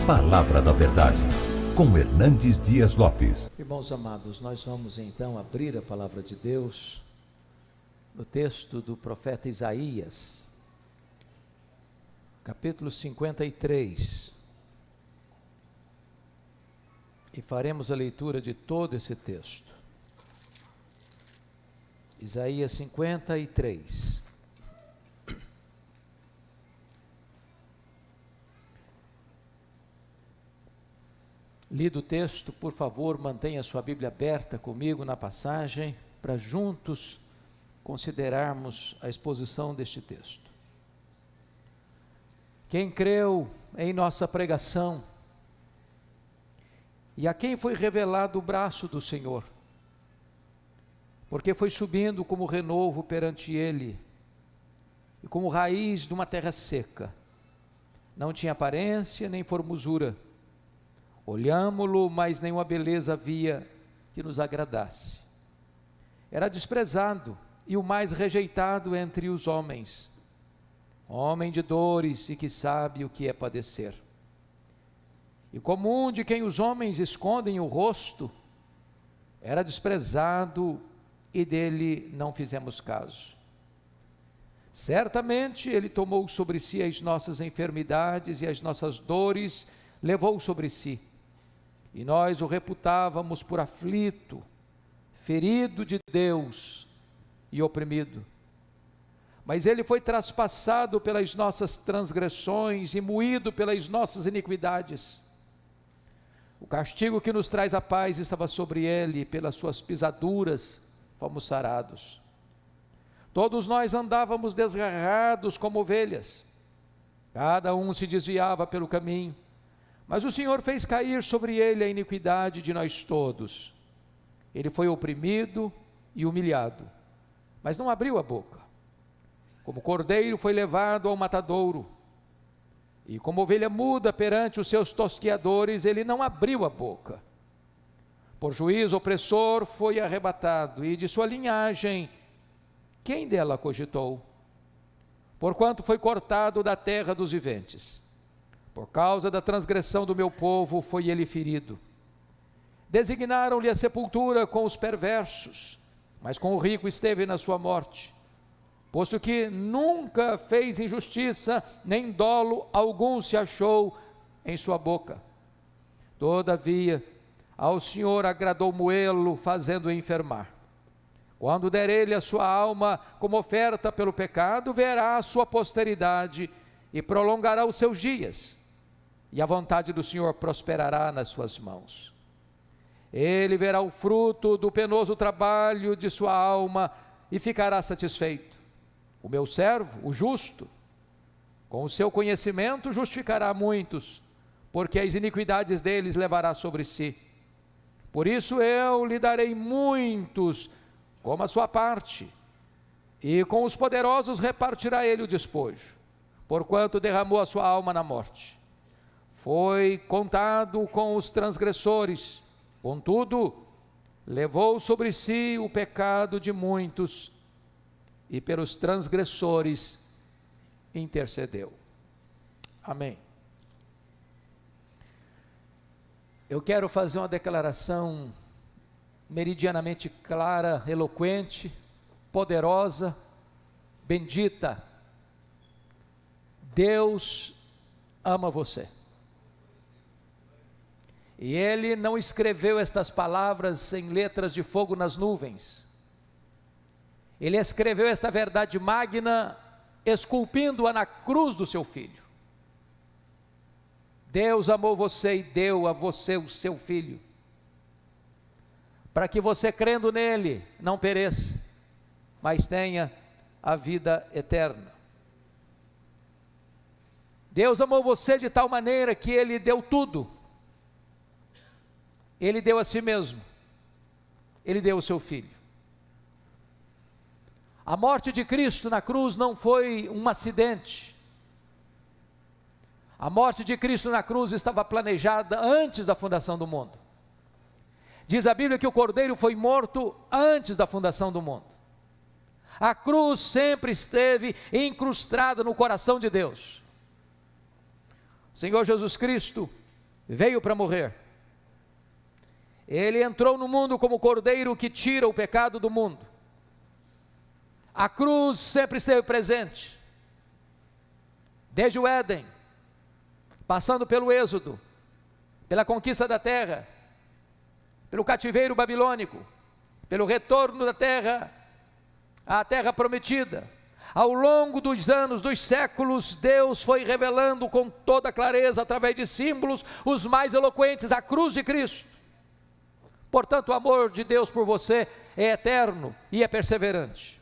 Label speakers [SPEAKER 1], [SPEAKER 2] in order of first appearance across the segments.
[SPEAKER 1] Palavra da Verdade, com Hernandes Dias Lopes.
[SPEAKER 2] Irmãos amados, nós vamos então abrir a palavra de Deus no texto do profeta Isaías, capítulo 53, e faremos a leitura de todo esse texto. Isaías 53. Lido o texto, por favor, mantenha sua Bíblia aberta comigo na passagem, para juntos considerarmos a exposição deste texto. Quem creu em nossa pregação, e a quem foi revelado o braço do Senhor, porque foi subindo como renovo perante ele, e como raiz de uma terra seca, não tinha aparência nem formosura, olhámo-lo, mas nenhuma beleza havia que nos agradasse. Era desprezado e o mais rejeitado entre os homens, homem de dores e que sabe o que é padecer. E como um de quem os homens escondem o rosto, era desprezado e dele não fizemos caso. Certamente ele tomou sobre si as nossas enfermidades e as nossas dores levou sobre si. E nós o reputávamos por aflito, ferido de Deus e oprimido. Mas ele foi traspassado pelas nossas transgressões e moído pelas nossas iniquidades. O castigo que nos traz a paz estava sobre ele, e pelas suas pisaduras fomos sarados. Todos nós andávamos desgarrados como ovelhas, cada um se desviava pelo caminho, mas o Senhor fez cair sobre ele a iniquidade de nós todos. Ele foi oprimido e humilhado, mas não abriu a boca. Como cordeiro foi levado ao matadouro, e como ovelha muda perante os seus tosqueadores, ele não abriu a boca. Por juízo opressor foi arrebatado, e de sua linhagem, quem dela cogitou? Porquanto foi cortado da terra dos viventes. Por causa da transgressão do meu povo foi ele ferido. Designaram-lhe a sepultura com os perversos, mas com o rico esteve na sua morte, posto que nunca fez injustiça, nem dolo algum se achou em sua boca. Todavia, ao Senhor agradou moê-lo, fazendo-o enfermar. Quando der ele a sua alma como oferta pelo pecado, verá a sua posteridade e prolongará os seus dias, e a vontade do Senhor prosperará nas suas mãos. Ele verá o fruto do penoso trabalho de sua alma e ficará satisfeito. O meu servo, o justo, com o seu conhecimento justificará muitos, porque as iniquidades deles levará sobre si. Por isso eu lhe darei muitos como a sua parte, e com os poderosos repartirá ele o despojo, porquanto derramou a sua alma na morte. Foi contado com os transgressores, contudo, levou sobre si o pecado de muitos, e pelos transgressores intercedeu. Amém. Eu quero fazer uma declaração meridianamente clara, eloquente, poderosa, bendita. Deus ama você. E Ele não escreveu estas palavras em letras de fogo nas nuvens. Ele escreveu esta verdade magna, esculpindo-a na cruz do seu Filho. Deus amou você e deu a você o seu Filho, para que você, crendo nele, não pereça, mas tenha a vida eterna. Deus amou você de tal maneira que Ele deu tudo. Ele deu a si mesmo, Ele deu o seu Filho. A morte de Cristo na cruz não foi um acidente. A morte de Cristo na cruz estava planejada antes da fundação do mundo. Diz a Bíblia que o Cordeiro foi morto antes da fundação do mundo. A cruz sempre esteve incrustada no coração de Deus. O Senhor Jesus Cristo veio para morrer. Ele entrou no mundo como o cordeiro que tira o pecado do mundo. A cruz sempre esteve presente, desde o Éden, passando pelo Êxodo, pela conquista da terra, pelo cativeiro babilônico, pelo retorno da terra, à terra prometida. Ao longo dos anos, dos séculos, Deus foi revelando com toda clareza, através de símbolos, os mais eloquentes, a cruz de Cristo. Portanto, o amor de Deus por você é eterno e é perseverante.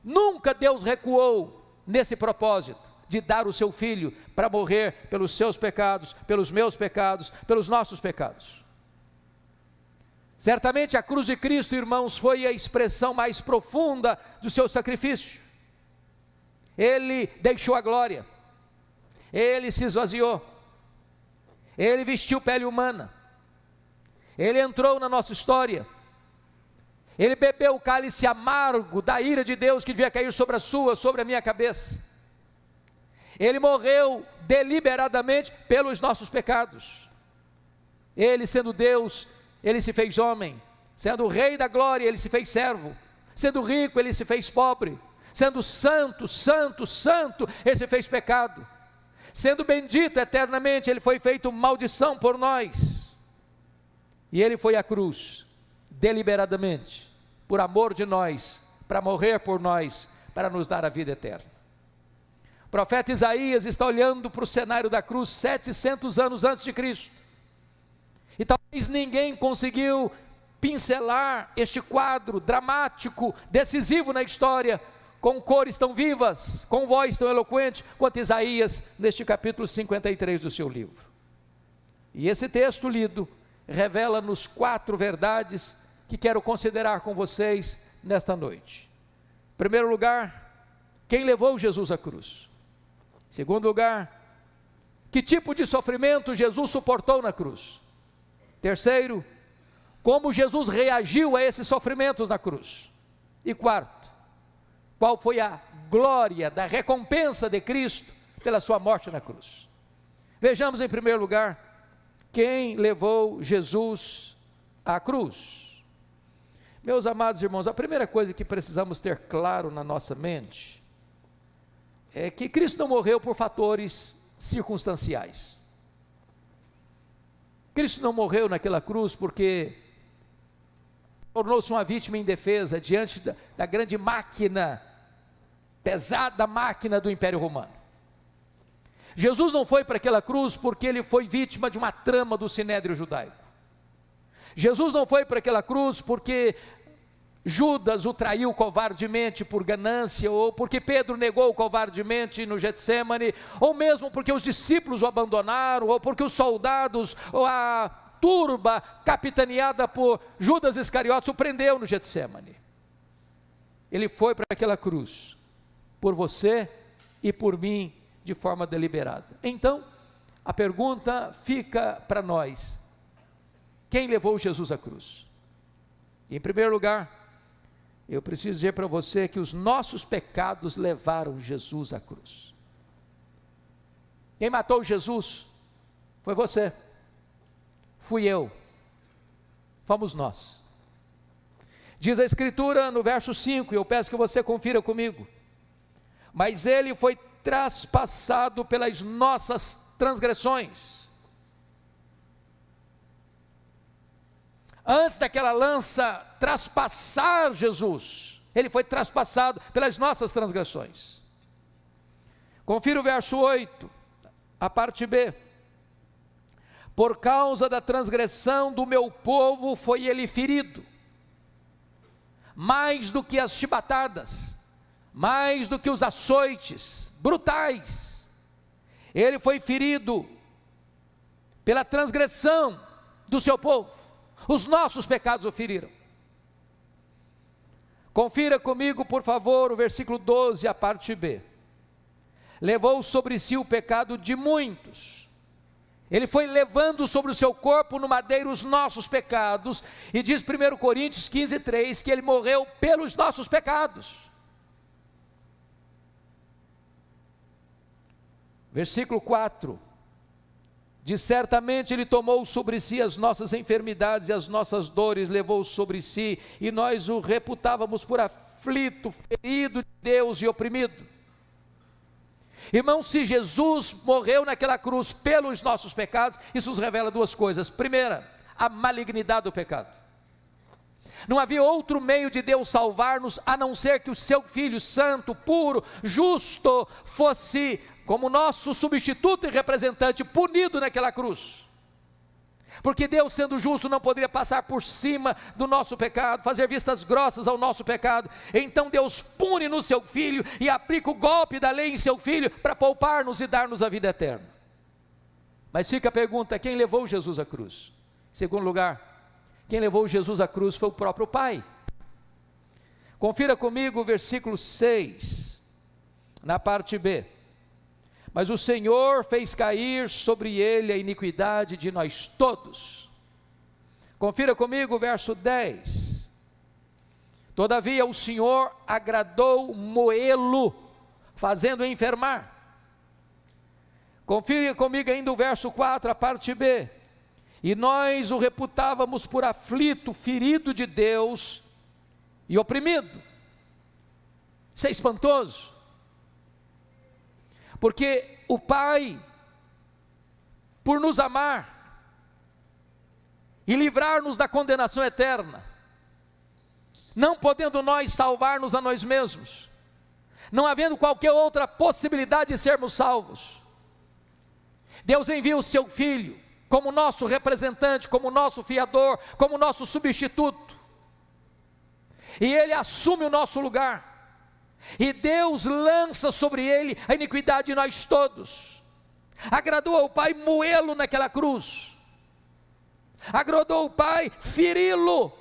[SPEAKER 2] Nunca Deus recuou nesse propósito de dar o seu Filho para morrer pelos seus pecados, pelos meus pecados, pelos nossos pecados. Certamente a cruz de Cristo, irmãos, foi a expressão mais profunda do seu sacrifício. Ele deixou a glória, ele se esvaziou, ele vestiu pele humana, ele entrou na nossa história, ele bebeu o cálice amargo da ira de Deus que devia cair sobre a sua, sobre a minha cabeça. Ele morreu deliberadamente pelos nossos pecados. Ele, sendo Deus, ele se fez homem. Sendo o Rei da glória, ele se fez servo. Sendo rico, ele se fez pobre. Sendo santo, santo, santo, ele se fez pecado. Sendo bendito eternamente, ele foi feito maldição por nós. E ele foi à cruz, deliberadamente, por amor de nós, para morrer por nós, para nos dar a vida eterna. O profeta Isaías está olhando para o cenário da cruz 700 anos antes de Cristo. E talvez ninguém conseguiu pincelar este quadro dramático, decisivo na história, com cores tão vivas, com voz tão eloquente, quanto Isaías, neste capítulo 53 do seu livro. E esse texto lido, revela-nos 4 verdades, que quero considerar com vocês, nesta noite. Em primeiro lugar, quem levou Jesus à cruz? Em segundo lugar, que tipo de sofrimento Jesus suportou na cruz? Terceiro, como Jesus reagiu a esses sofrimentos na cruz? E quarto, qual foi a glória da recompensa de Cristo pela sua morte na cruz? Vejamos em primeiro lugar, quem levou Jesus à cruz. Meus amados irmãos, a primeira coisa que precisamos ter claro na nossa mente é que Cristo não morreu por fatores circunstanciais. Cristo não morreu naquela cruz porque tornou-se uma vítima indefesa diante da grande máquina, pesada máquina do Império Romano. Jesus não foi para aquela cruz porque ele foi vítima de uma trama do Sinédrio judaico. Jesus não foi para aquela cruz porque Judas o traiu covardemente por ganância, ou porque Pedro negou covardemente no Getsêmani, ou mesmo porque os discípulos o abandonaram, ou porque os soldados, ou a turba capitaneada por Judas Iscariotes o prendeu no Getsêmani. Ele foi para aquela cruz por você e por mim de forma deliberada. Então, a pergunta fica para nós: quem levou Jesus à cruz? Em primeiro lugar, eu preciso dizer para você que os nossos pecados levaram Jesus à cruz. Quem matou Jesus foi você, fui eu, fomos nós. Diz a Escritura no verso 5, e eu peço que você confira comigo: mas ele foi traspassado pelas nossas transgressões. Antes daquela lança traspassar Jesus, ele foi traspassado pelas nossas transgressões. Confira o verso 8, a parte B: por causa da transgressão do meu povo foi ele ferido, mais do que as chibatadas, mais do que os açoites brutais, ele foi ferido pela transgressão do seu povo. Os nossos pecados o feriram. Confira comigo, por favor, o versículo 12, a parte B: levou sobre si o pecado de muitos. Ele foi levando sobre o seu corpo no madeiro os nossos pecados, e diz 1 Coríntios 15:3 que ele morreu pelos nossos pecados. Versículo 4: Diz: certamente Ele tomou sobre si as nossas enfermidades e as nossas dores levou sobre si, e nós o reputávamos por aflito, ferido de Deus e oprimido. Irmão, se Jesus morreu naquela cruz pelos nossos pecados, isso nos revela duas coisas. Primeira, a malignidade do pecado. Não havia outro meio de Deus salvar-nos, a não ser que o seu Filho santo, puro, justo, fosse como nosso substituto e representante, punido naquela cruz. Porque Deus, sendo justo, não poderia passar por cima do nosso pecado, fazer vistas grossas ao nosso pecado. Então Deus pune no seu Filho e aplica o golpe da lei em seu Filho para poupar-nos e dar-nos a vida eterna. Mas fica a pergunta: quem levou Jesus à cruz? Em segundo lugar, quem levou Jesus à cruz foi o próprio Pai. Confira comigo o versículo 6, na parte B. Mas o Senhor fez cair sobre ele a iniquidade de nós todos. Confira comigo o verso 10. Todavia o Senhor agradou moê-lo, fazendo-o enfermar. Confira comigo ainda o verso 4, a parte B. E nós o reputávamos por aflito, ferido de Deus e oprimido. Isso é espantoso. Porque o Pai, por nos amar e livrar-nos da condenação eterna, não podendo nós salvar-nos a nós mesmos, não havendo qualquer outra possibilidade de sermos salvos, Deus envia o seu Filho como nosso representante, como nosso fiador, como nosso substituto, e Ele assume o nosso lugar. E Deus lança sobre ele a iniquidade de nós todos. Agradou ao Pai moê-lo naquela cruz. Agradou ao Pai feri-lo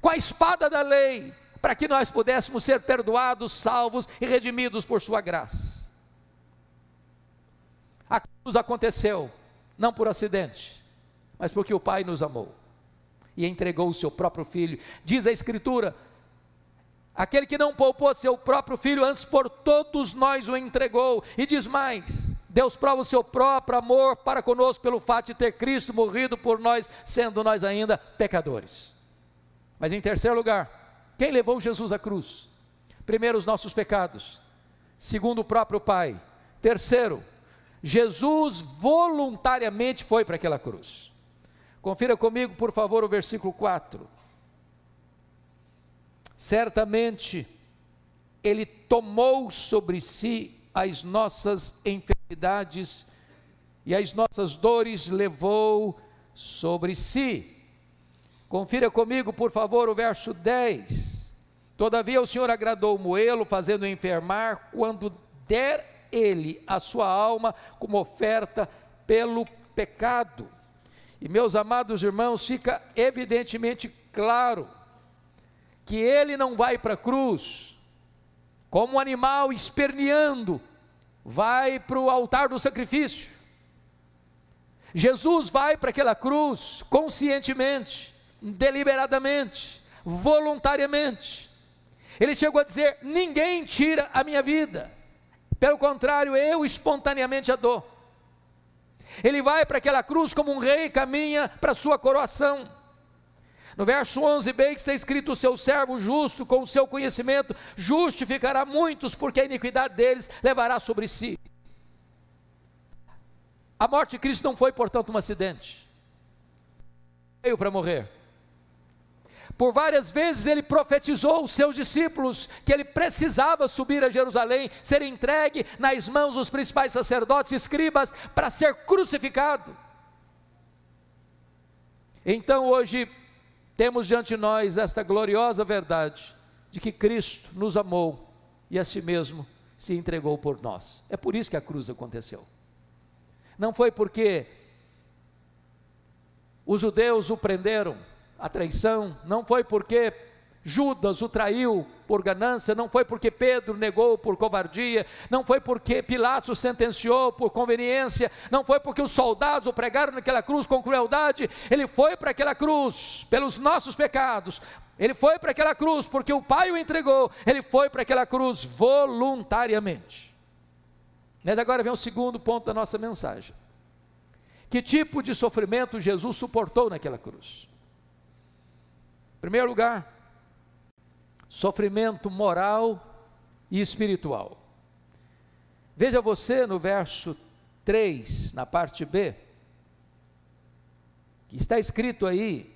[SPEAKER 2] com a espada da lei, para que nós pudéssemos ser perdoados, salvos e redimidos por sua graça. A cruz aconteceu não por acidente, mas porque o Pai nos amou e entregou o seu próprio Filho. Diz a Escritura: aquele que não poupou seu próprio Filho, antes por todos nós o entregou. E diz mais: Deus prova o seu próprio amor para conosco pelo fato de ter Cristo morrido por nós, sendo nós ainda pecadores. Mas em terceiro lugar, quem levou Jesus à cruz? Primeiro, os nossos pecados. Segundo, o próprio Pai. Terceiro, Jesus voluntariamente foi para aquela cruz. Confira comigo, por favor, o versículo 4. Certamente Ele tomou sobre si as nossas enfermidades e as nossas dores levou sobre si. Confira comigo, por favor, o verso 10. Todavia o Senhor agradou moê-lo, fazendo-o enfermar, quando der Ele a sua alma como oferta pelo pecado. E, meus amados irmãos, fica evidentemente claro que Ele não vai para a cruz como um animal esperneando, vai para o altar do sacrifício. Jesus vai para aquela cruz conscientemente, deliberadamente, voluntariamente. Ele chegou a dizer: ninguém tira a minha vida, pelo contrário, eu espontaneamente a dou. Ele vai para aquela cruz como um rei caminha para a sua coroação. No verso 11b está escrito: o seu servo justo, com o seu conhecimento, justificará muitos, porque a iniquidade deles levará sobre si. A morte de Cristo não foi, portanto, um acidente. Veio para morrer. Por várias vezes ele profetizou aos seus discípulos que ele precisava subir a Jerusalém, ser entregue nas mãos dos principais sacerdotes e escribas para ser crucificado. Então hoje temos diante de nós esta gloriosa verdade de que Cristo nos amou e a si mesmo se entregou por nós. É por isso que a cruz aconteceu. Não foi porque os judeus o prenderam, a traição, não foi porque Judas o traiu por ganância, não foi porque Pedro negou por covardia, não foi porque Pilatos sentenciou por conveniência, não foi porque os soldados o pregaram naquela cruz com crueldade. Ele foi para aquela cruz pelos nossos pecados, ele foi para aquela cruz porque o Pai o entregou, ele foi para aquela cruz voluntariamente. Mas agora vem o segundo ponto da nossa mensagem. Que tipo de sofrimento Jesus suportou naquela cruz? Em primeiro lugar, sofrimento moral e espiritual. Veja você no verso 3, na parte B, que está escrito aí,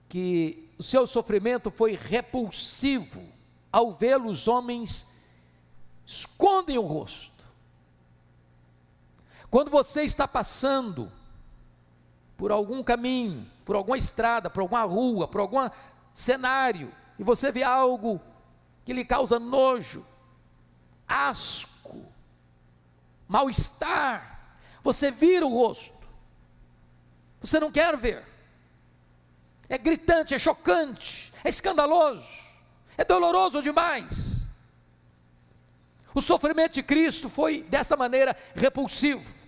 [SPEAKER 2] que o seu sofrimento foi repulsivo. Ao vê-lo, os homens escondem o rosto. Quando você está passando por algum caminho, por alguma estrada, por alguma rua, por algum cenário, e você vê algo que lhe causa nojo, asco, mal-estar, você vira o rosto, você não quer ver, é gritante, é chocante, é escandaloso, é doloroso demais. O sofrimento de Cristo foi desta maneira repulsivo.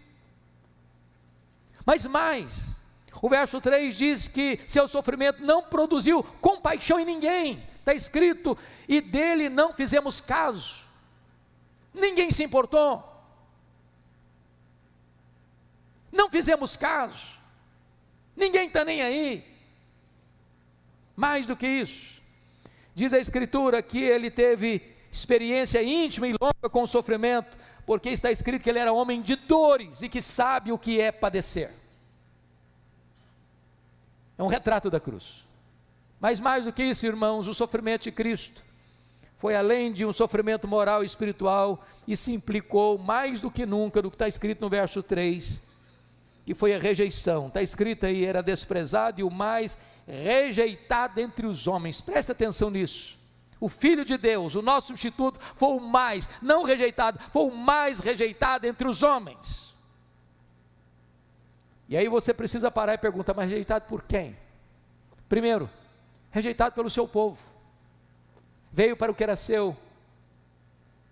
[SPEAKER 2] Mas mais, o verso 3 diz que seu sofrimento não produziu compaixão em ninguém. Está escrito, e dele não fizemos caso. Ninguém se importou. Não fizemos caso. Ninguém está nem aí. Mais do que isso, diz a Escritura que ele teve experiência íntima e longa com o sofrimento, porque está escrito que ele era homem de dores e que sabe o que é padecer. É um retrato da cruz. Mas mais do que isso, irmãos, o sofrimento de Cristo foi além de um sofrimento moral e espiritual, e se implicou mais do que nunca no que está escrito no verso 3, que foi a rejeição. Está escrito aí, era desprezado e o mais rejeitado entre os homens. Presta atenção nisso. O Filho de Deus, o nosso substituto, foi o mais, não rejeitado, foi o mais rejeitado entre os homens. E aí você precisa parar e perguntar, mas rejeitado por quem? Primeiro, rejeitado pelo seu povo. Veio para o que era seu,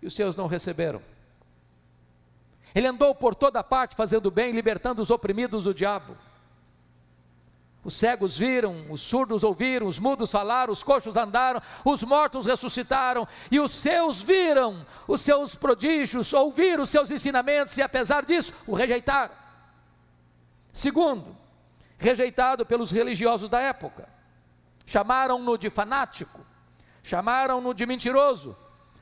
[SPEAKER 2] e os seus não receberam. Ele andou por toda parte fazendo bem, libertando os oprimidos do diabo. Os cegos viram, os surdos ouviram, os mudos falaram, os coxos andaram, os mortos ressuscitaram, e os seus viram os seus prodígios, ouviram os seus ensinamentos, e apesar disso, o rejeitaram. Segundo, rejeitado pelos religiosos da época. Chamaram-no de fanático, chamaram-no de mentiroso,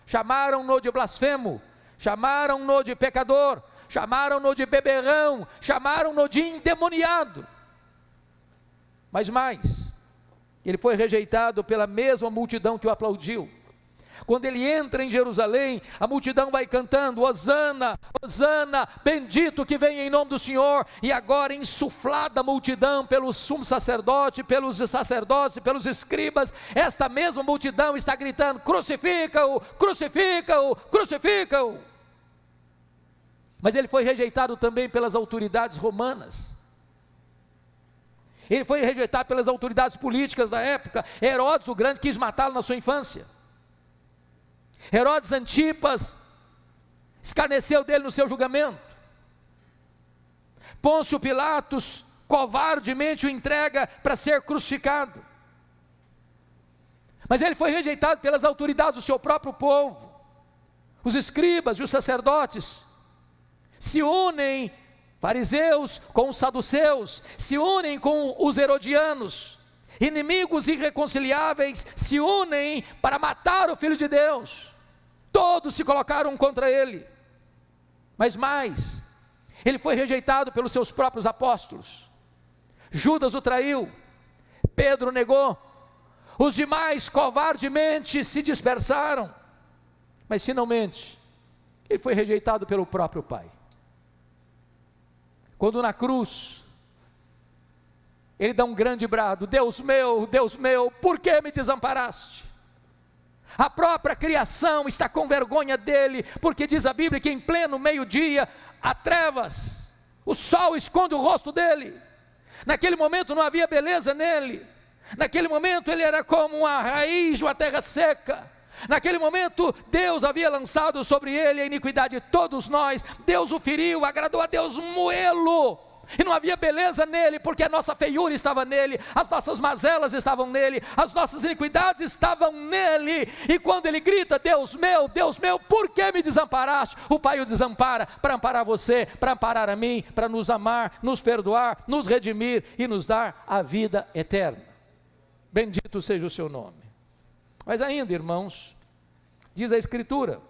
[SPEAKER 2] chamaram-no de blasfemo, chamaram-no de pecador, chamaram-no de beberrão, chamaram-no de endemoniado. Mas mais, ele foi rejeitado pela mesma multidão que o aplaudiu. Quando ele entra em Jerusalém, a multidão vai cantando, Hosana, Hosana, bendito que vem em nome do Senhor, e agora insuflada a multidão pelo sumo sacerdote, pelos sacerdotes, pelos escribas, esta mesma multidão está gritando, crucifica-o, crucifica-o, crucifica-o. Mas ele foi rejeitado também pelas autoridades romanas. Ele foi rejeitado pelas autoridades políticas da época. Herodes o Grande quis matá-lo na sua infância. Herodes Antipas escarneceu dele no seu julgamento. Pôncio Pilatos covardemente o entrega para ser crucificado. Mas ele foi rejeitado pelas autoridades do seu próprio povo. Os escribas e os sacerdotes se unem, fariseus com os saduceus, se unem com os herodianos, inimigos irreconciliáveis se unem para matar o Filho de Deus. Todos se colocaram contra ele. Mas mais, ele foi rejeitado pelos seus próprios apóstolos. Judas o traiu, Pedro negou, os demais covardemente se dispersaram, mas finalmente ele foi rejeitado pelo próprio Pai. Quando na cruz, ele dá um grande brado, Deus meu, por que me desamparaste? A própria criação está com vergonha dele, porque diz a Bíblia que em pleno meio-dia, há trevas, o sol esconde o rosto dele. Naquele momento não havia beleza nele, naquele momento ele era como uma raiz de uma terra seca. Naquele momento Deus havia lançado sobre ele a iniquidade de todos nós. Deus o feriu, agradou a Deus moê-lo, e não havia beleza nele, porque a nossa feiura estava nele, as nossas mazelas estavam nele, as nossas iniquidades estavam nele. E quando ele grita: Deus meu, por que me desamparaste? O Pai o desampara para amparar você, para amparar a mim, para nos amar, nos perdoar, nos redimir e nos dar a vida eterna. Bendito seja o seu nome. Mas ainda, irmãos, diz a Escritura,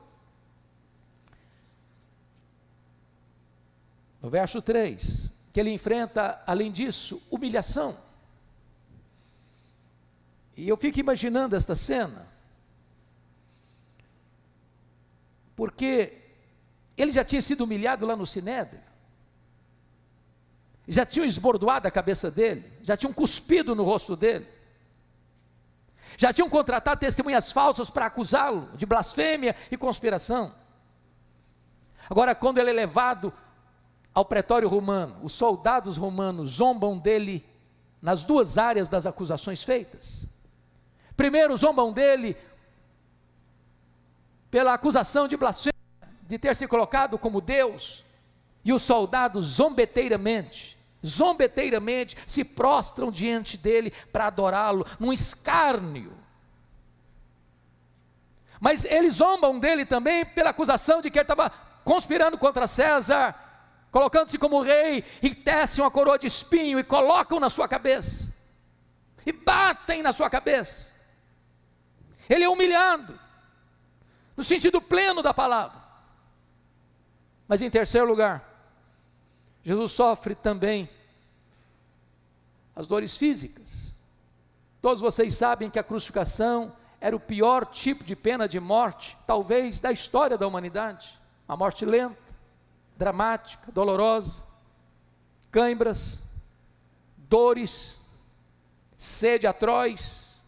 [SPEAKER 2] no verso 3, que ele enfrenta, além disso, humilhação. E eu fico imaginando esta cena, porque ele já tinha sido humilhado lá no Sinédrio, já tinham esbordoado a cabeça dele, já tinham cuspido no rosto dele, já tinham contratado testemunhas falsas para acusá-lo de blasfêmia e conspiração. Agora, quando ele é levado ao pretório romano, os soldados romanos zombam dele nas duas áreas das acusações feitas. Primeiro, zombam dele pela acusação de blasfêmia, de ter se colocado como Deus, e os soldados zombeteiramente se prostram diante dele para adorá-lo, num escárnio. Mas eles zombam dele também pela acusação de que ele estava conspirando contra César, colocando-se como rei, e tecem uma coroa de espinho e colocam na sua cabeça, e batem na sua cabeça. Ele é humilhado, no sentido pleno da palavra. Mas em terceiro lugar, Jesus sofre também as dores físicas. Todos vocês sabem que a crucificação era o pior tipo de pena de morte, talvez, da história da humanidade. Uma morte lenta, dramática, dolorosa, cãibras, dores, sede atroz.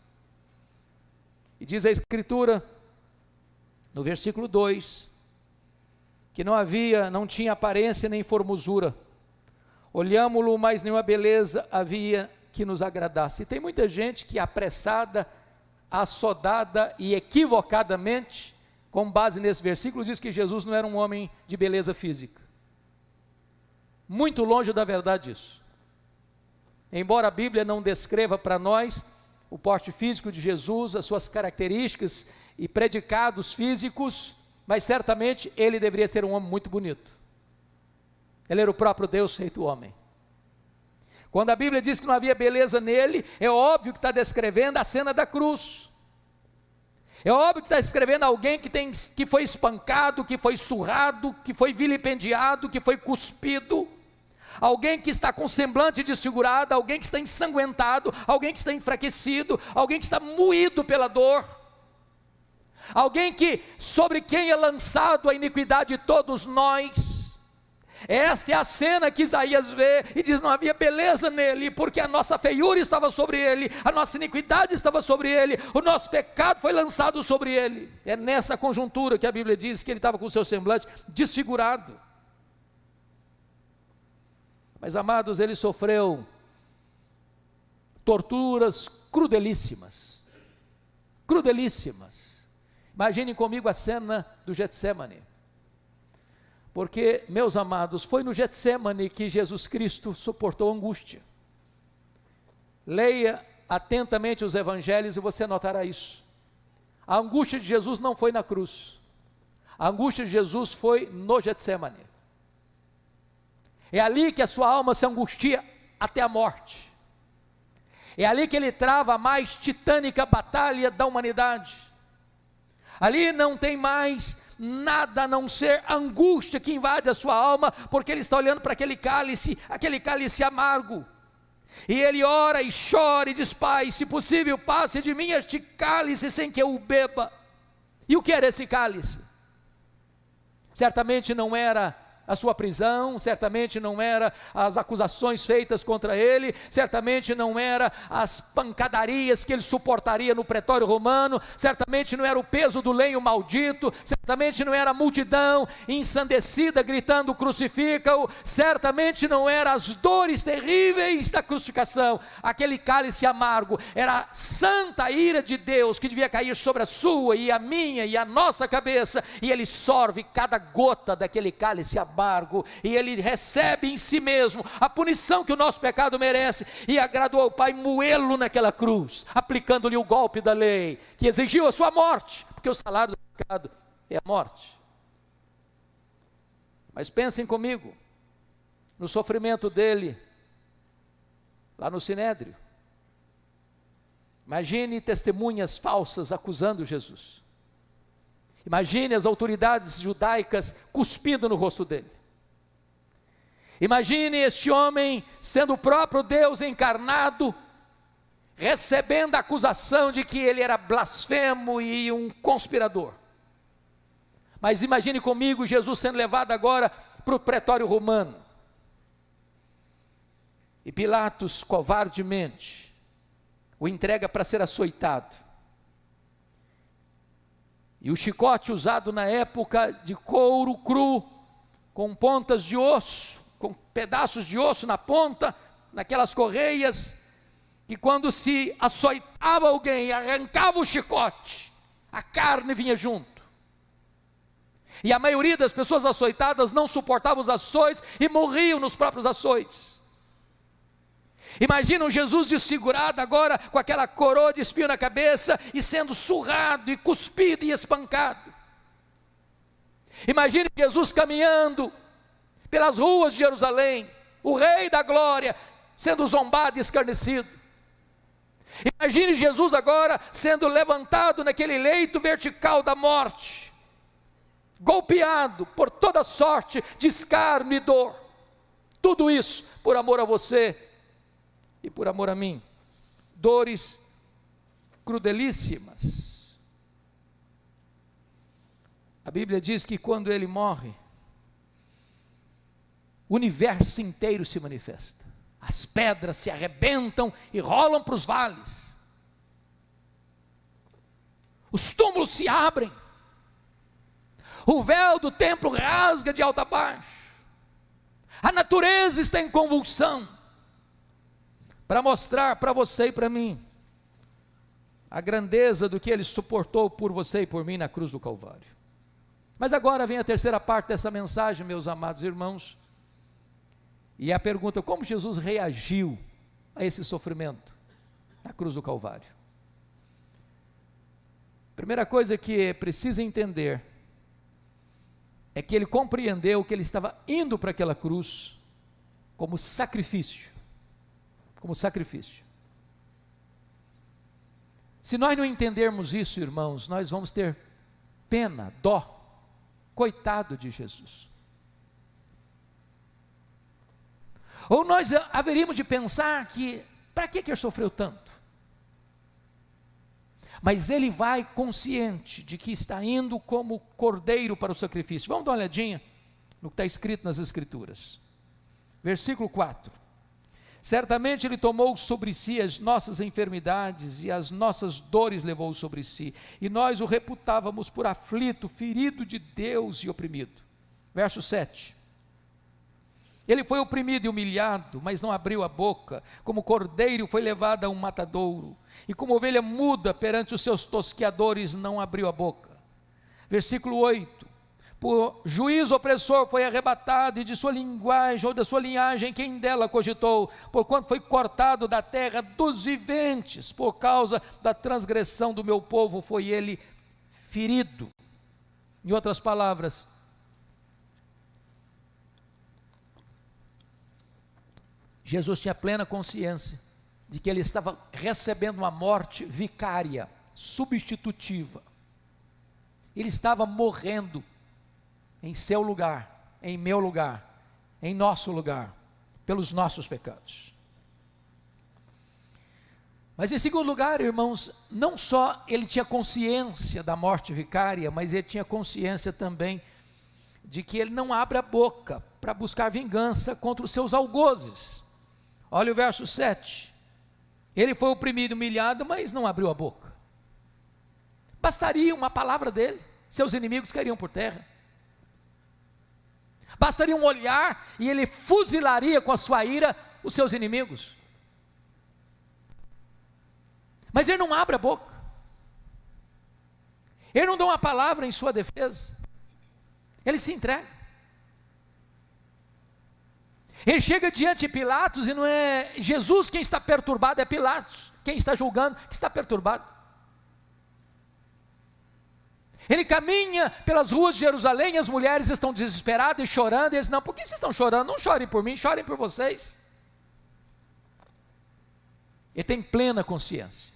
[SPEAKER 2] E diz a Escritura, no versículo 2, que não tinha aparência nem formosura, olhámo-lo, mas nenhuma beleza havia que nos agradasse. E tem muita gente que, apressada, assodada e equivocadamente, com base nesse versículo, diz que Jesus não era um homem de beleza física. Muito longe da verdade isso. Embora a Bíblia não descreva para nós o porte físico de Jesus, as suas características e predicados físicos, mas certamente ele deveria ser um homem muito bonito. Ele era o próprio Deus feito homem. Quando a Bíblia diz que não havia beleza nele, é óbvio que está descrevendo a cena da cruz. É óbvio que está descrevendo alguém que foi espancado, que foi surrado, que foi vilipendiado, que foi cuspido. Alguém que está com semblante desfigurado, alguém que está ensanguentado, alguém que está enfraquecido, alguém que está moído pela dor. Alguém sobre quem é lançado a iniquidade de todos nós. Esta é a cena que Isaías vê e diz: não havia beleza nele, porque a nossa feiura estava sobre ele, a nossa iniquidade estava sobre ele, o nosso pecado foi lançado sobre ele. É nessa conjuntura que a Bíblia diz que ele estava com o seu semblante desfigurado. Mas, amados, ele sofreu torturas crudelíssimas. Imaginem comigo a cena do Getsemane. Porque, meus amados, foi no Getsemane que Jesus Cristo suportou angústia. Leia atentamente os evangelhos e você notará isso. A angústia de Jesus não foi na cruz. A angústia de Jesus foi no Getsemane. É ali que a sua alma se angustia até a morte. É ali que ele trava a mais titânica batalha da humanidade. Ali não tem mais nada a não ser angústia que invade a sua alma, porque ele está olhando para aquele cálice amargo. E ele ora e chora e diz: Pai, se possível, passe de mim este cálice sem que eu o beba. E o que era esse cálice? Certamente não era a sua prisão, certamente não era as acusações feitas contra ele, certamente não era as pancadarias que ele suportaria no pretório romano, certamente não era o peso do lenho maldito, certamente certamente não era a multidão ensandecida gritando crucifica-o, certamente não eram as dores terríveis da crucificação, aquele cálice amargo, era a santa ira de Deus que devia cair sobre a sua e a minha e a nossa cabeça, e ele sorve cada gota daquele cálice amargo, e ele recebe em si mesmo a punição que o nosso pecado merece, e agradou ao Pai moê-lo naquela cruz, aplicando-lhe o golpe da lei, que exigiu a sua morte, porque o salário do pecado é a morte. Mas pensem comigo no sofrimento dele lá no Sinédrio. Imagine testemunhas falsas acusando Jesus. Imagine as autoridades judaicas cuspindo no rosto dele. Imagine este homem sendo o próprio Deus encarnado, recebendo a acusação de que ele era blasfemo e um conspirador. Mas imagine comigo Jesus sendo levado agora para o pretório romano. E Pilatos, covardemente, o entrega para ser açoitado. E o chicote usado na época de couro cru, com pontas de osso, com pedaços de osso na ponta, naquelas correias, que quando se açoitava alguém, arrancava o chicote, a carne vinha junto. E a maioria das pessoas açoitadas não suportava os açoites e morriam nos próprios açoites. Imaginam Jesus desfigurado agora, com aquela coroa de espinho na cabeça, e sendo surrado, e cuspido, e espancado. Imagine Jesus caminhando pelas ruas de Jerusalém, o Rei da Glória, sendo zombado e escarnecido. Imagine Jesus agora sendo levantado naquele leito vertical da morte, golpeado por toda sorte de escárnio e dor. Tudo isso por amor a você e por amor a mim. Dores crudelíssimas. A Bíblia diz que quando ele morre, o universo inteiro se manifesta. As pedras se arrebentam e rolam para os vales. Os túmulos se abrem. O véu do templo rasga de alto a baixo. A natureza está em convulsão, para mostrar para você e para mim a grandeza do que ele suportou por você e por mim na cruz do Calvário. Mas agora vem a terceira parte dessa mensagem, meus amados irmãos, e é a pergunta: como Jesus reagiu a esse sofrimento na cruz do Calvário? Primeira coisa que é preciso entender é que ele compreendeu que ele estava indo para aquela cruz como sacrifício. Como sacrifício. Se nós não entendermos isso, irmãos, nós vamos ter pena, dó, coitado de Jesus. Ou nós haveríamos de pensar que, para que ele sofreu tanto? Mas ele vai consciente de que está indo como cordeiro para o sacrifício. Vamos dar uma olhadinha no que está escrito nas Escrituras. Versículo 4. Certamente ele tomou sobre si as nossas enfermidades e as nossas dores levou sobre si. E nós o reputávamos por aflito, ferido de Deus e oprimido. Verso 7. Ele foi oprimido e humilhado, mas não abriu a boca. Como cordeiro foi levado a um matadouro. E como ovelha muda perante os seus tosqueadores, não abriu a boca. Versículo 8. Por juízo opressor foi arrebatado, e de sua linguagem ou da sua linhagem quem dela cogitou, porquanto foi cortado da terra dos viventes, por causa da transgressão do meu povo foi ele ferido. Em outras palavras, Jesus tinha plena consciência de que ele estava recebendo uma morte vicária, substitutiva. Ele estava morrendo em seu lugar, em meu lugar, em nosso lugar, pelos nossos pecados. Mas em segundo lugar, irmãos, não só ele tinha consciência da morte vicária, mas ele tinha consciência também de que ele não abre a boca para buscar vingança contra os seus algozes. Olha o verso 7. Ele foi oprimido, humilhado, mas não abriu a boca. Bastaria uma palavra dele, seus inimigos cairiam por terra. Bastaria um olhar e ele fuzilaria com a sua ira os seus inimigos. Mas ele não abre a boca. Ele não dá uma palavra em sua defesa. Ele se entrega. Ele chega diante de Pilatos e não é Jesus quem está perturbado, é Pilatos quem está julgando, que está perturbado. Ele caminha pelas ruas de Jerusalém, as mulheres estão desesperadas e chorando, e eles, não, por que vocês estão chorando? Não chorem por mim, chorem por vocês. Ele tem plena consciência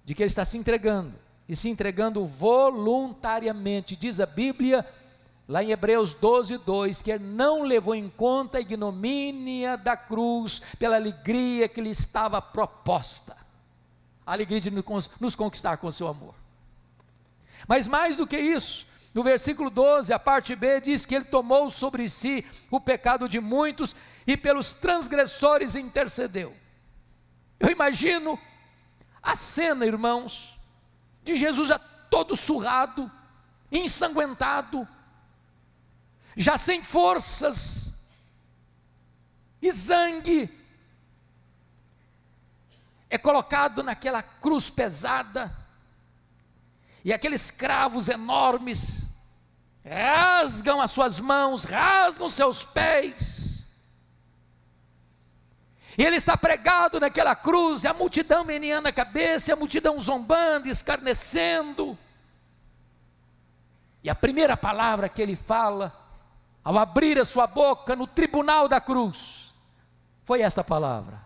[SPEAKER 2] de que ele está se entregando, e se entregando voluntariamente. Diz a Bíblia, lá em Hebreus 12:2, que ele não levou em conta a ignomínia da cruz, pela alegria que lhe estava proposta, a alegria de nos conquistar com o seu amor. Mas mais do que isso, no versículo 12, a parte B, diz que ele tomou sobre si o pecado de muitos, e pelos transgressores intercedeu. Eu imagino a cena, irmãos, de Jesus já todo surrado, ensanguentado, já sem forças, e sangue é colocado naquela cruz pesada, e aqueles cravos enormes rasgam as suas mãos, rasgam os seus pés, e ele está pregado naquela cruz, e a multidão meneando a cabeça, e a multidão zombando, escarnecendo, e a primeira palavra que ele fala, ao abrir a sua boca no tribunal da cruz, foi esta palavra: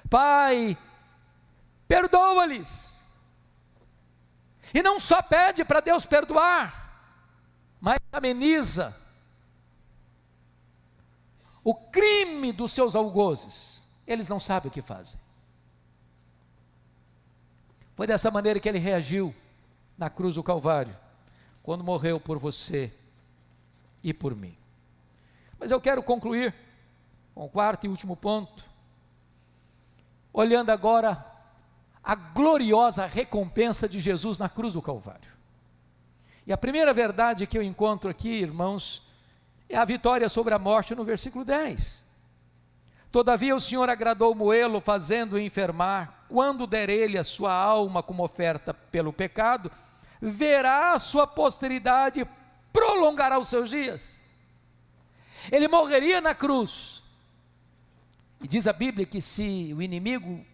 [SPEAKER 2] Pai, perdoa-lhes. E não só pede para Deus perdoar, mas ameniza o crime dos seus algozes. Eles não sabem o que fazem. Foi dessa maneira que ele reagiu na cruz do Calvário, quando morreu por você e por mim. Mas eu quero concluir com o quarto e último ponto, olhando agora a gloriosa recompensa de Jesus na cruz do Calvário. E a primeira verdade que eu encontro aqui, irmãos, é a vitória sobre a morte no versículo 10. Todavia o Senhor agradou moê-lo, fazendo-o enfermar. Quando der ele a sua alma como oferta pelo pecado, verá a sua posteridade, prolongará os seus dias. Ele morreria na cruz. E diz a Bíblia que se o inimigo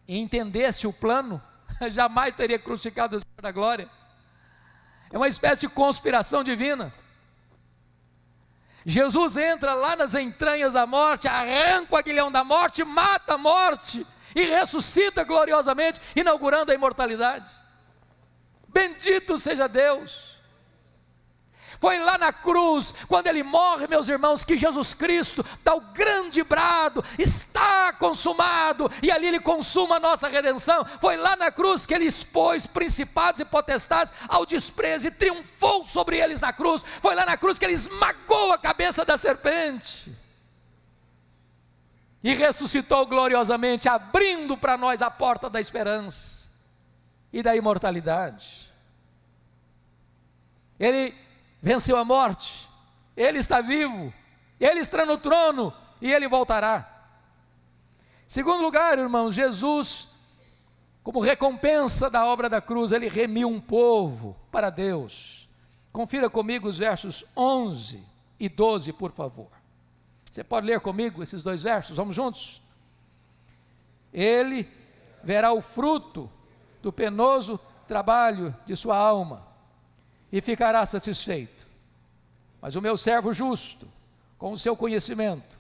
[SPEAKER 2] entendesse o plano, jamais teria crucificado o Senhor da glória. É uma espécie de conspiração divina. Jesus entra lá nas entranhas da morte, arranca o aguilhão da morte, mata a morte e ressuscita gloriosamente, inaugurando a imortalidade. Bendito seja Deus. Foi lá na cruz, quando ele morre, meus irmãos, que Jesus Cristo dá o grande brado: está consumado, e ali ele consuma a nossa redenção. Foi lá na cruz que ele expôs principados e potestades ao desprezo e triunfou sobre eles na cruz. Foi lá na cruz que ele esmagou a cabeça da serpente e ressuscitou gloriosamente, abrindo para nós a porta da esperança e da imortalidade. Ele venceu a morte, ele está vivo, ele está no trono e ele voltará. Segundo lugar, irmãos, Jesus, como recompensa da obra da cruz, ele remiu um povo para Deus. Confira comigo os versos 11 e 12, por favor. Você pode ler comigo esses dois versos? Vamos juntos? Ele verá o fruto do penoso trabalho de sua alma e ficará satisfeito. Mas o meu servo justo, com o seu conhecimento,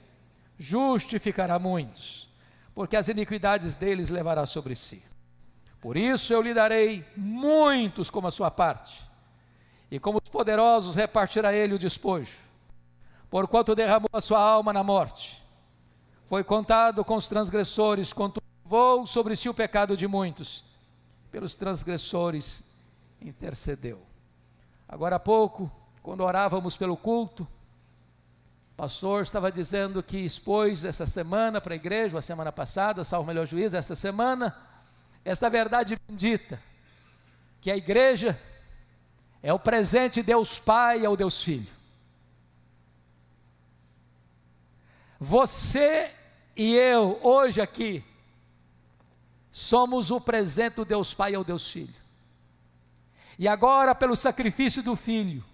[SPEAKER 2] justificará muitos, porque as iniquidades deles levará sobre si. Por isso eu lhe darei muitos como a sua parte, e como os poderosos repartirá ele o despojo. Porquanto derramou a sua alma na morte, foi contado com os transgressores, contudo levou sobre si o pecado de muitos, pelos transgressores intercedeu. Agora há pouco, quando orávamos pelo culto, o pastor estava dizendo que expôs esta semana para a igreja, a semana passada, salvo o melhor juízo, esta semana, esta verdade bendita, que a igreja é o presente de Deus Pai ao Deus Filho. Você e eu, hoje aqui, somos o presente do Deus Pai ao Deus Filho. E agora, pelo sacrifício do Filho,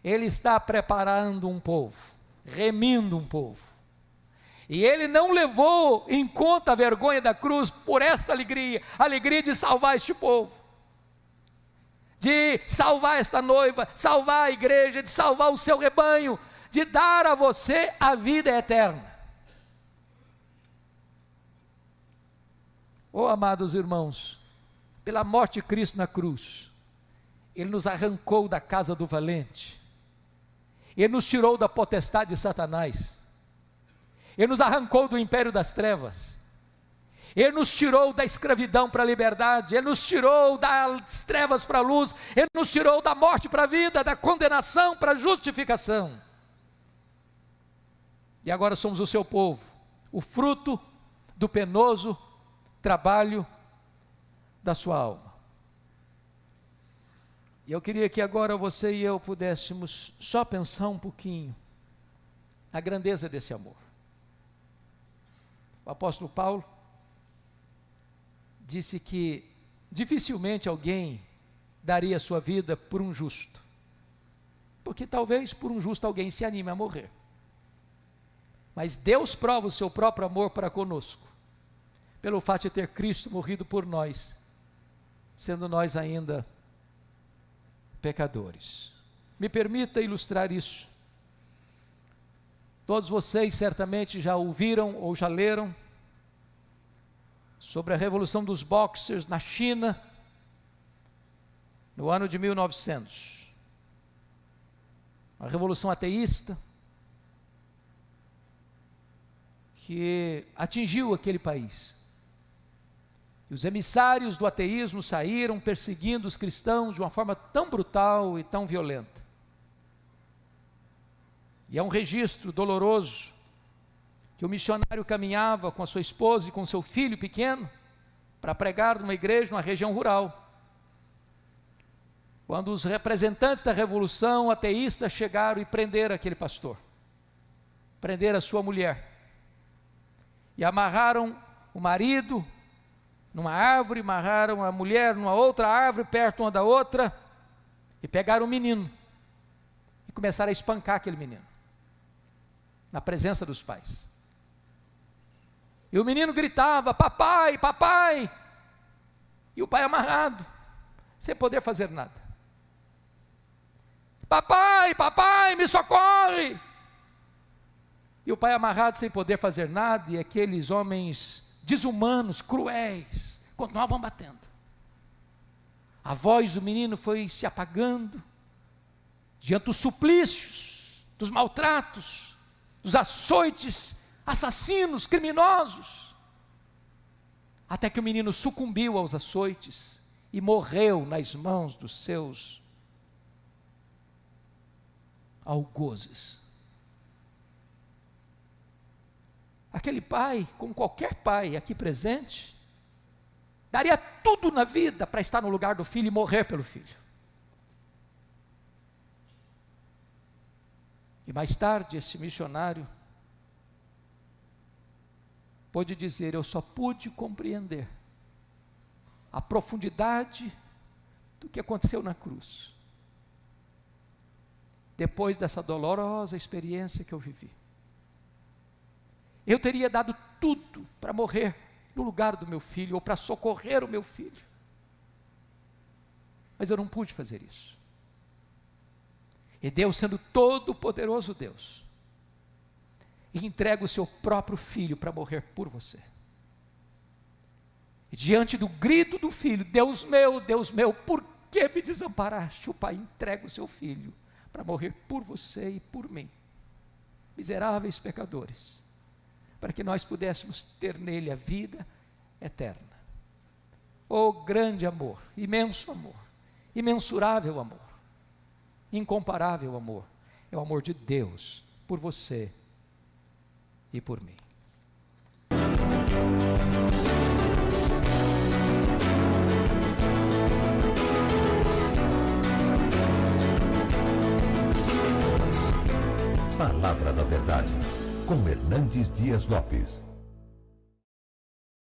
[SPEAKER 2] Ele está preparando um povo, remindo um povo. E Ele não levou em conta a vergonha da cruz por esta alegria, a alegria de salvar este povo, de salvar esta noiva, salvar a igreja, de salvar o seu rebanho, de dar a você a vida eterna. Oh, amados irmãos, pela morte de Cristo na cruz, Ele nos arrancou da casa do valente, Ele nos tirou da potestade de Satanás, Ele nos arrancou do império das trevas, Ele nos tirou da escravidão para a liberdade, Ele nos tirou das trevas para a luz, Ele nos tirou da morte para a vida, da condenação para a justificação. E agora somos o seu povo, o fruto do penoso trabalho da sua alma. E eu queria que agora você e eu pudéssemos só pensar um pouquinho a grandeza desse amor. O apóstolo Paulo disse que dificilmente alguém daria a sua vida por um justo, porque talvez por um justo alguém se anime a morrer. Mas Deus prova o seu próprio amor para conosco, pelo fato de ter Cristo morrido por nós, sendo nós ainda pecadores. Me permita ilustrar isso. Todos vocês certamente já ouviram ou já leram sobre a revolução dos boxers na China, no ano de 1900. A revolução ateísta que atingiu aquele país. E os emissários do ateísmo saíram perseguindo os cristãos de uma forma tão brutal e tão violenta. E é um registro doloroso que o missionário caminhava com a sua esposa e com seu filho pequeno para pregar numa igreja numa região rural, quando os representantes da revolução ateísta chegaram e prenderam aquele pastor, prenderam a sua mulher, e amarraram o marido numa árvore, amarraram a mulher numa outra árvore, perto uma da outra, e pegaram o menino, e começaram a espancar aquele menino, na presença dos pais. E o menino gritava: papai, papai, e o pai amarrado, sem poder fazer nada. Papai, papai, me socorre! E o pai amarrado sem poder fazer nada, e aqueles homens desumanos, cruéis, continuavam batendo. A voz do menino foi se apagando, diante dos suplícios, dos maltratos, dos açoites, assassinos, criminosos, até que o menino sucumbiu aos açoites e morreu nas mãos dos seus algozes. Aquele pai, como qualquer pai aqui presente, daria tudo na vida para estar no lugar do filho e morrer pelo filho. E mais tarde, esse missionário pôde dizer: eu só pude compreender a profundidade do que aconteceu na cruz, depois dessa dolorosa experiência que eu vivi. Eu teria dado tudo para morrer no lugar do meu filho, ou para socorrer o meu filho, mas eu não pude fazer isso. E Deus, sendo todo poderoso Deus, entrega o seu próprio filho para morrer por você. E diante do grito do filho: Deus meu, por que me desamparaste? O pai entrega o seu filho para morrer por você e por mim, miseráveis pecadores, para que nós pudéssemos ter nele a vida eterna. Oh, grande amor, imenso amor, imensurável amor, incomparável amor, é o amor de Deus por você e por mim.
[SPEAKER 1] Palavra da Verdade, com Hernandes Dias Lopes.